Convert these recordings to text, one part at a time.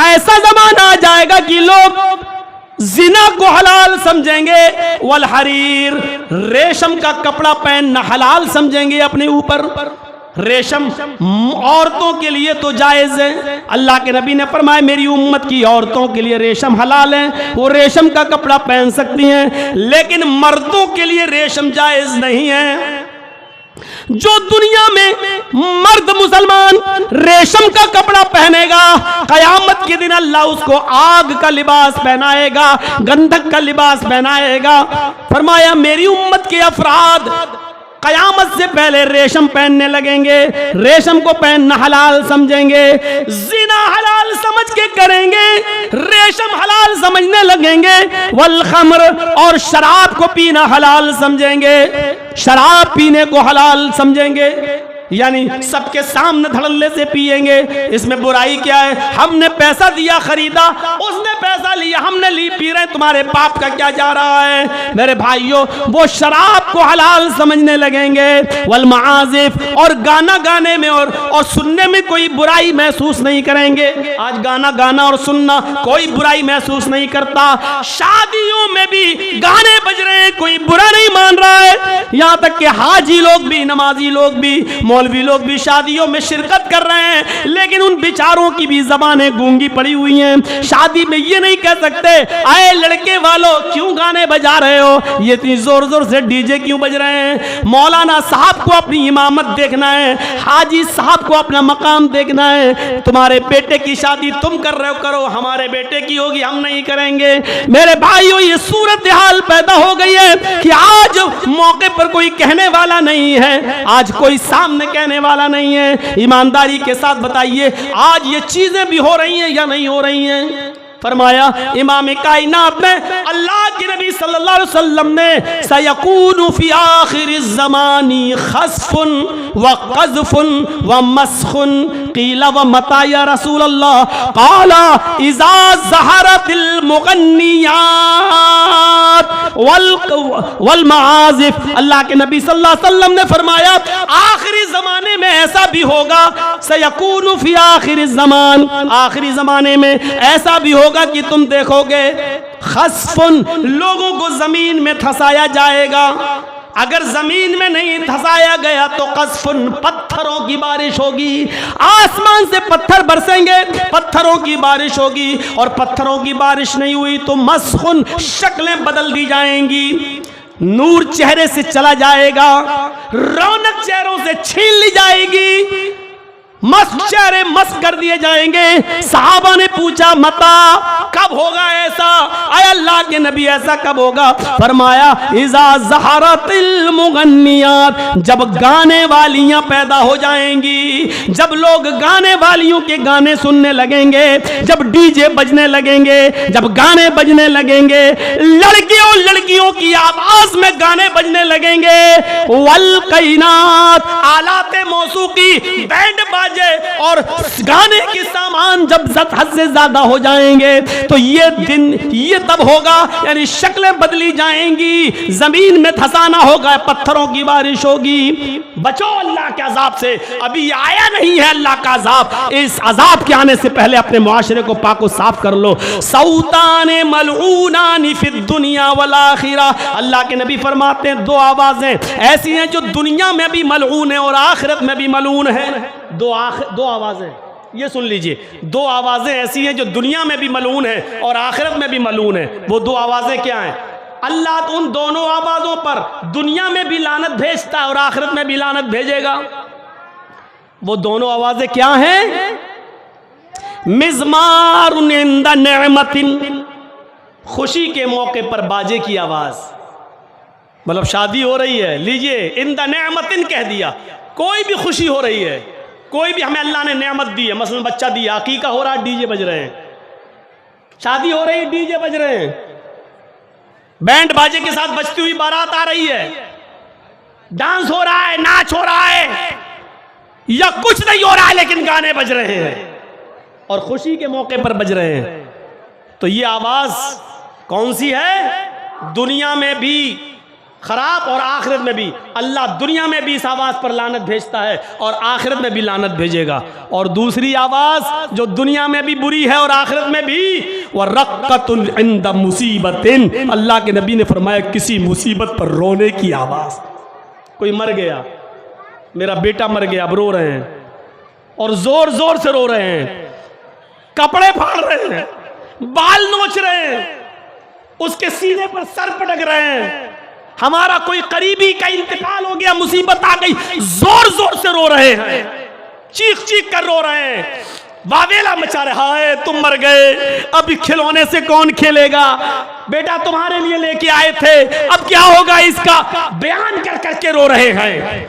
ऐसा जमाना आ जाएगा कि लोग जिना को हलाल समझेंगे, वल हरीर, रेशम का कपड़ा पहनना हलाल समझेंगे अपने ऊपर। रेशम औरतों के लिए तो जायज है, अल्लाह के नबी ने फरमाया मेरी उम्मत की औरतों के लिए रेशम हलाल है, वो रेशम का कपड़ा पहन सकती हैं, लेकिन मर्दों के लिए रेशम जायज नहीं है। जो दुनिया में मर्द मुसलमान रेशम का कपड़ा पहनेगा, कयामत के दिन अल्लाह उसको आग का लिबास पहनाएगा, गंधक का लिबास पहनाएगा। फरमाया मेरी उम्मत के अफराद कयामत से पहले रेशम पहनने लगेंगे, रेशम को पहनना हलाल समझेंगे, जिना हलाल समझ के करेंगे, रेशम हलाल समझने लगेंगे, वल खम्र, और शराब को पीना हलाल समझेंगे, शराब पीने को हलाल समझेंगे, यानी सबके सामने धड़ल्ले से पिएंगे। इसमें बुराई क्या है? हमने पैसा दिया खरीदा, उसने पैसा लिया, हमने ली, पी रहे, तुम्हारे बाप का क्या जा रहा है? मेरे भाइयों, वो शराब को हलाल समझने लगेंगे। वल माजिफ, और गाना गाने में और सुनने में कोई बुराई महसूस नहीं करेंगे। आज गाना गाना और सुनना कोई बुराई महसूस नहीं करता। शादियों में भी गाने बज रहे हैं, कोई बुरा नहीं मान रहा है। यहाँ तक कि हाजी लोग भी, नमाजी लोग भी, मौलवी लोग भी शादियों में शिरकत कर रहे हैं, लेकिन उन बेचारों की भी जबानें गूंगी पड़ी हुई हैं। शादी में ये नहीं कह सकते आए लड़के वालों क्यों गाने बजा रहे हो, ये इतनी जोर जोर से डीजे क्यों बज रहे हैं। मौलाना साहब को अपनी इमामत देखना है, हाजी साहब को अपना मकाम देखना है। तुम्हारे बेटे की शादी तुम कर रहे हो, करो, हमारे बेटे की होगी हम नहीं करेंगे। मेरे भाइयों, ये सूरत हाल पैदा हो गई है कि आज मौके पर कोई कहने वाला नहीं है, आज कोई सामने कहने वाला नहीं है। ईमानदारी के साथ बताइए, आज ये चीजें भी हो रही हैं या नहीं हो रही हैं? फरमाया इमाम कायनात ने, अल्लाह के नबी सल्लल्लाहु अलैहि वसल्लम ने, सयकूनु फी आखिर ज़मानी खस्फुन व क़ज़्फ़ुन व मस्ख़ुन, क़ीला व मता या रसूल अल्लाह, क़ाला इज़ा ज़हरतिल मुग़न्नियात वल मआज़िफ़। अल्लाह के नबी सल्लल्लाहु अलैहि वसल्लम ने फरमाया आखिरी जमाने में ऐसा भी होगा, सयकूनु फी आखिर ज़मान, आखिरी जमाने में ऐसा भी होगा कि तुम देखोगे खस्फुन, लोगों को जमीन में धंसाया जाएगा। अगर जमीन में नहीं धंसाया गया तो कस्फुन, पत्थरों की बारिश होगी, आसमान से पत्थर बरसेंगे, पत्थरों की बारिश होगी, और पत्थरों की बारिश नहीं हुई तो मस्खुन, शक्लें बदल दी जाएंगी, नूर चेहरे से चला जाएगा, रौनक चेहरों से छीन ली जाएगी, मस्त चेहरे मस्त कर दिए जाएंगे। सहाबा ने पूछा मता, कब होगा ऐसा? आय अल्लाह के नबी ऐसा कब होगा? फरमाया इज़ा ज़हरतिल मुग़न्नियात, जब गाने वालियां पैदा हो जाएंगी, जब लोग गाने वालियों के गाने सुनने लगेंगे, जब डीजे बजने लगेंगे, जब गाने बजने लगेंगे, लड़कियों की आवाज में गाने बजने लगेंगे, वल कैनात, आलाते मौसूकी, बैंड और गाने के सामान जब हद से ज्यादा हो जाएंगे, तो ये दिन, ये तब होगा, यानी शक्लें बदली जाएंगी, जमीन में धंसाना होगा, पत्थरों की बारिश होगी। बचो अल्लाह के अजाब से, अभी ये आया नहीं है अल्लाह का अजाब। इस अजाब के आने से पहले अपने मुआशरे को पाक और साफ कर लो। सौताने मलऊनानी फिद दुनिया वल आखिरा, अल्लाह के नबी फरमाते हैं दो आवाजें ऐसी हैं जो दुनिया में भी मलऊन है और आखिरत में भी मलऊन है। दो आवाजें, ये सुन लीजिए, दो आवाजें ऐसी हैं जो दुनिया में भी मलऊन है और आखिरत में भी मलऊन है। वो दो आवाजें क्या हैं? अल्लाह तो उन दोनों आवाजों पर दुनिया में भी लानत भेजता है और आखिरत में भी लानत भेजेगा। वो दोनों आवाजें क्या हैं? मिज़मारुन इंदा नेमतिन, खुशी के मौके पर बाजे की आवाज, मतलब शादी हो रही है, लीजिए इंदा नेमतिन कह दिया, कोई भी खुशी हो रही है, कोई भी हमें अल्लाह ने नेमत दी है, मसलन बच्चा दिया, अकीका हो रहा है, डीजे बज रहे हैं, शादी हो रही है, डीजे बज रहे हैं, बैंड बाजे के साथ बजती हुई बारात आ रही है, डांस हो रहा है, नाच हो रहा है, या कुछ नहीं हो रहा है लेकिन गाने बज रहे हैं और खुशी के मौके पर बज रहे हैं। तो ये आवाज कौन सी है? दुनिया में भी खराब और आखिरत में भी। अल्लाह दुनिया में भी इस आवाज़ पर लानत भेजता है और आखिरत में भी लानत भेजेगा। और दूसरी आवाज़ जो दुनिया में भी बुरी है और आखिरत में भी, वह रक़्क़तुन इंद मुसीबतिन, अल्लाह के नबी ने फरमाया किसी मुसीबत पर रोने की आवाज़। कोई मर गया, मेरा बेटा मर गया, अब रो रहे हैं और ज़ोर ज़ोर से रो रहे हैं, कपड़े फाड़ रहे हैं, बाल नोच रहे हैं, उसके सीने पर सर पटक रहे हैं। हमारा कोई करीबी का इंतकाल हो गया, मुसीबत आ गई, जोर जोर से रो रहे हैं, चीख चीख कर रो रहे हैं, वावेला मचा रहा है, तुम मर गए, अब खिलौने से कौन खेलेगा, बेटा तुम्हारे लिए लेके आए थे, अब क्या होगा इसका, बयान कर करके रो रहे हैं,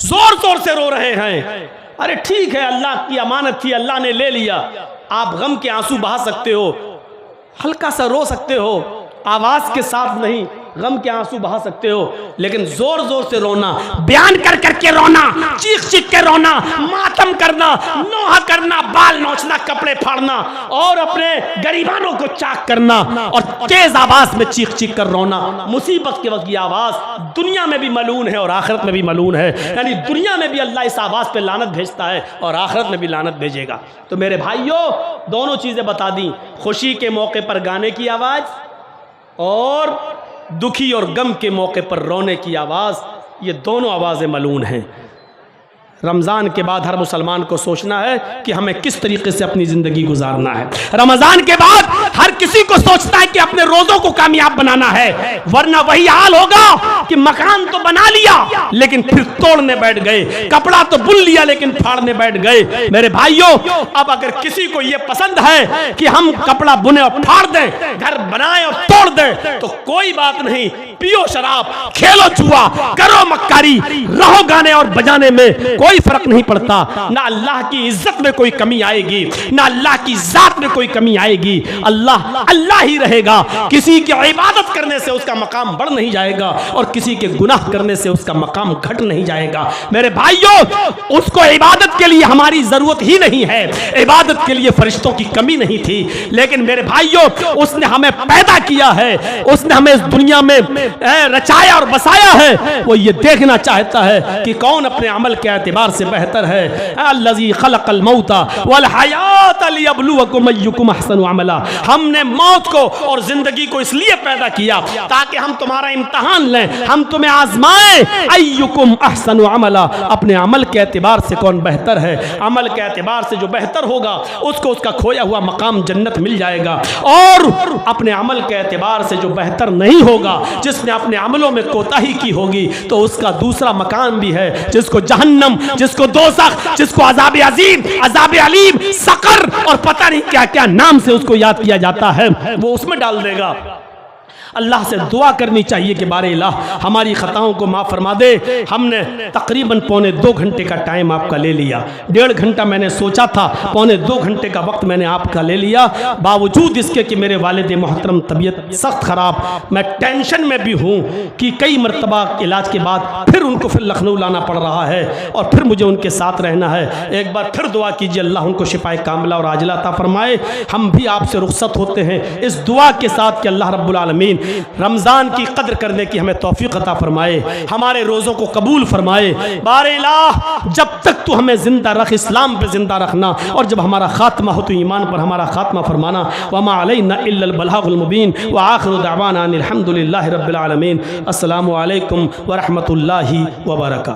जोर जोर से रो रहे हैं। अरे ठीक है, अल्लाह की अमानत थी, अल्लाह ने ले लिया। आप गम के आंसू बहा सकते हो, हल्का सा रो सकते हो, आवाज के साथ नहीं, गम के आंसू बहा सकते हो, लेकिन जोर जोर से रोना, बयान कर करके रोना, चीख चीख के रोना, मातम करना, नोहा करना, बाल नोचना, कपड़े फाड़ना और अपने गरीबानों को चाक करना और तेज आवाज में चीख चीख कर रोना, मुसीबत के वक्त की आवाज दुनिया में भी मलून है और आखिरत में भी मलून है। यानी दुनिया में भी अल्लाह इस आवाज पे लानत भेजता है और आखिरत में भी लानत भेजेगा। तो मेरे भाइयों, दोनों चीजें बता दी, खुशी के मौके पर गाने की आवाज और दुखी और गम के मौके पर रोने की आवाज़, ये दोनों आवाज़ें मलून हैं। रमज़ान के बाद हर मुसलमान को सोचना है कि हमें किस तरीके से अपनी ज़िंदगी गुजारना है। रमज़ान के बाद हर किसी को सोचना है कि अपने रोज़ों को कामयाब बनाना है, वरना वही हाल होगा कि मकान तो बना लिया लेकिन फिर तोड़ने बैठ गए, कपड़ा तो बुन लिया लेकिन फाड़ने बैठ गए। मेरे भाइयों, अब अगर किसी को ये पसंद है कि हम कपड़ा बुने और फाड़ दें, घर बनाएं और तोड़ दें, तो कोई बात नहीं, पियो शराब, खेलो जुआ, करो मक्कारी, रहो गाने और बजाने में, कोई फर्क नहीं पड़ता। ना अल्लाह की इज्जत में कोई कमी आएगी, ना अल्लाह की जात में कोई कमी आएगी। अल्लाह अल्लाह ही रहेगा। किसी की इबादत करने से उसका मकाम बढ़ नहीं जाएगा और किसी के गुनाह करने से उसका मकाम घट नहीं जाएगा। मेरे भाइयों, उसको इबादत के लिए हमारी जरूरत ही नहीं है, इबादत के लिए फरिश्तों की कमी नहीं थी, लेकिन मेरे भाइयों, उसने हमें पैदा किया है, उसने हमें इस दुनिया में रचाया और बसाया है। वो ये देखना चाहता है कि कौन अपने अमल के एतबार से बेहतर है। अल्लज़ी खलक़ल मौता वल हयात लियब्लुवकुम अय्युकुम अहसनु अमला। हमने मौत को और जिंदगी को इसलिए पैदा किया ताकि हम तुम्हारा इम्तिहान लें, हम तुम्हें आजमाएं। अय्युकुम अहसनु अमला, अपने अमल के एतबार से कौन बेहतर है। अमल के एतबार से जो बेहतर होगा उसको उसका खोया हुआ मकाम जन्नत मिल जाएगा, और अपने अमल के एतबार से जो बेहतर नहीं होगा, जिसने अपने अमलों में कोताही की होगी, तो उसका दूसरा मकान भी है, जिसको जहन्नम, जिसको दोज़ख, जिसको अज़ाब अज़ीम, अज़ाब अलीम, सकर और पता नहीं क्या क्या नाम से उसको याद किया जाता है, वो उसमें डाल देगा। अल्लाह से दुआ करनी चाहिए कि बारे इलाह हमारी ख़ताओं को माफ़ फरमा दे। हमने तकरीबन 1.25 घंटे का टाइम आपका ले लिया, 1.5 घंटा मैंने सोचा था, 1.25 घंटे का वक्त मैंने आपका ले लिया, बावजूद इसके कि मेरे वालिद मोहतरम तबीयत सख्त ख़राब, मैं टेंशन में भी हूँ कि कई मरतबा इलाज के बाद फिर उनको फिर लखनऊ लाना पड़ रहा है और फिर मुझे उनके साथ रहना है। एक बार फिर दुआ कीजिए, अल्लाह उनको शिफाए कामिला और आजिला अता फरमाए। हम भी आपसे रुखसत होते हैं इस दुआ के साथ कि अल्लाह रब्बुल आलमीन रमज़ान की कद्र करने की हमें तौफीक अता फरमाए, हमारे रोज़ों को कबूल फरमाए। बारे इलाह, जब तक तू हमें ज़िंदा रख, इस्लाम पे ज़िंदा रखना, और जब हमारा खात्मा हो तो ईमान पर हमारा खात्मा फरमाना। वमा अलैना इल्लल बलागुल मुबीन व आखिरु दअवाना अनिल हम्दुलिल्लाहि रब्बिल आलमीन। अस्सलामु अलैकुम व रहमतुल्लाहि व बरकातुहू।